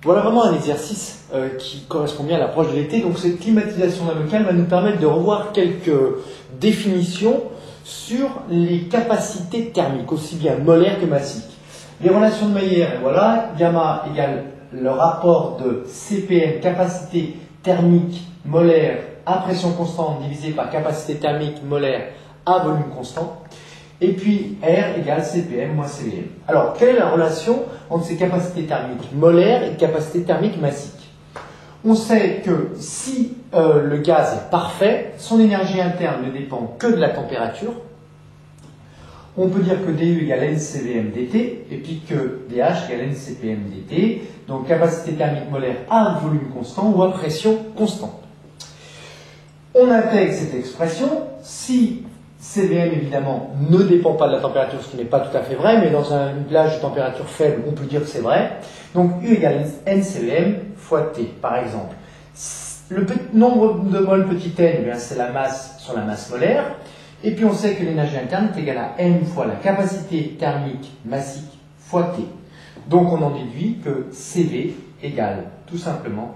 Voilà vraiment un exercice qui correspond bien à l'approche de l'été. Donc cette climatisation d'un local va nous permettre de revoir quelques définitions sur les capacités thermiques, aussi bien molaires que massiques. Les relations de Mayer, voilà, gamma égale le rapport de CPM, capacité thermique molaire à pression constante, divisé par capacité thermique molaire à volume constant. Et puis R égale CPM moins CVM. Alors, quelle est la relation entre ces capacités thermiques molaires et capacités thermiques massiques? On sait que si le gaz est parfait, son énergie interne ne dépend que de la température. On peut dire que dU égale NCVM dt, et puis que dH égale NCPM dt, donc capacité thermique molaire à volume constant ou à pression constante. On intègre cette expression si CVM évidemment ne dépend pas de la température, ce qui n'est pas tout à fait vrai, mais dans une plage de température faible, on peut dire que c'est vrai. Donc U égale NCVM fois T, par exemple. Le nombre de moles petit n, eh c'est la masse sur la masse molaire. Et puis on sait que l'énergie interne est égale à M fois la capacité thermique massique fois T. Donc on en déduit que CV égale tout simplement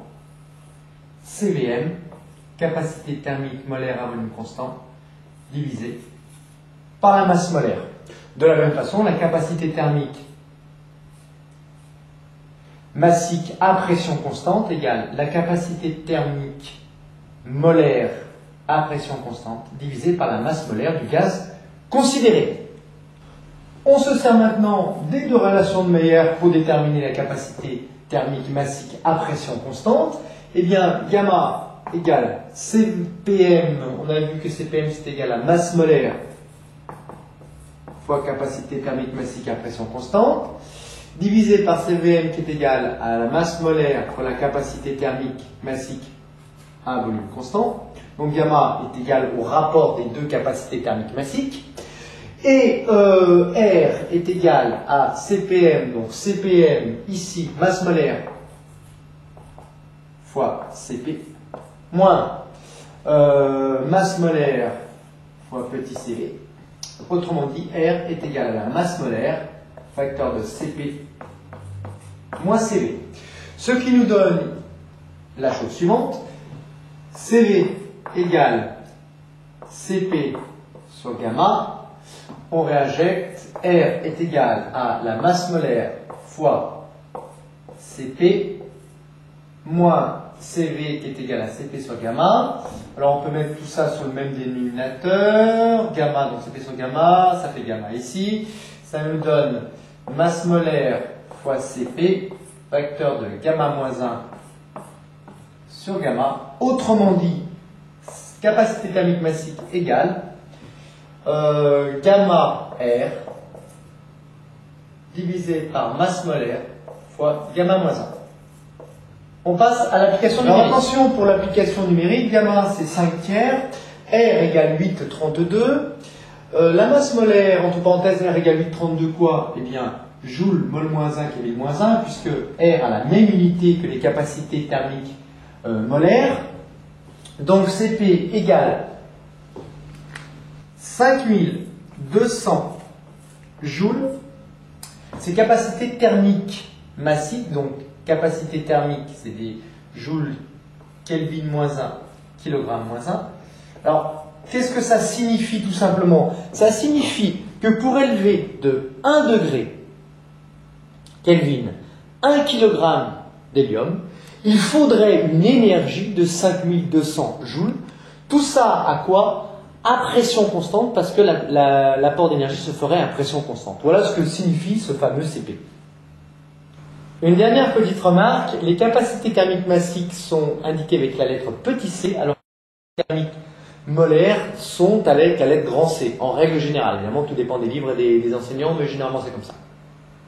CVM, capacité thermique molaire à volume constant, divisé par la masse molaire. De la même façon, la capacité thermique massique à pression constante égale la capacité thermique molaire à pression constante divisé par la masse molaire du gaz considéré. On se sert maintenant des deux relations de Mayer pour déterminer la capacité thermique massique à pression constante. Eh bien, gamma égale CPM, on a vu que CPM c'est égal à masse molaire fois capacité thermique massique à pression constante, divisé par CVM qui est égal à la masse molaire fois la capacité thermique massique à volume constant. Donc gamma est égal au rapport des deux capacités thermiques massiques. Et R est égal à CPM, donc CPM ici, masse molaire fois CP, moins masse molaire fois petit CV. Autrement dit, R est égal à la masse molaire, facteur de CP moins CV. Ce qui nous donne la chose suivante, CV égale CP sur gamma, on réinjecte, R est égal à la masse molaire fois CP moins CV qui est égal à CP sur gamma. Alors on peut mettre tout ça sur le même dénominateur, gamma, donc CP sur gamma, ça fait gamma ici. Ça nous donne masse molaire fois CP, facteur de gamma moins 1 sur gamma. Autrement dit, capacité thermique massique égale gamma R divisé par masse molaire fois gamma moins 1. On passe à l'application numérique. Alors attention, pour l'application numérique, gamma c'est 5 tiers, R égale 8,32. La masse molaire, entre parenthèses, R égale 8,32 quoi? Eh bien, joule mol moins 1 Kelvin moins 1, puisque R a la même unité que les capacités thermiques molaires. Donc CP égale 5200 joules. Ces capacités thermiques massiques, donc capacité thermique, c'est des joules Kelvin moins 1, kilogramme moins 1. Alors, qu'est-ce que ça signifie tout simplement? Ça signifie que pour élever de 1 degré Kelvin 1 kg d'hélium, il faudrait une énergie de 5200 joules. Tout ça à quoi? À pression constante, parce que l'apport d'énergie se ferait à pression constante. Voilà ce que signifie ce fameux CP. Une dernière petite remarque, les capacités thermiques massiques sont indiquées avec la lettre petit c, alors que les thermiques molaires sont avec la lettre grand C, en règle générale. Évidemment, tout dépend des livres et des enseignants, mais généralement c'est comme ça.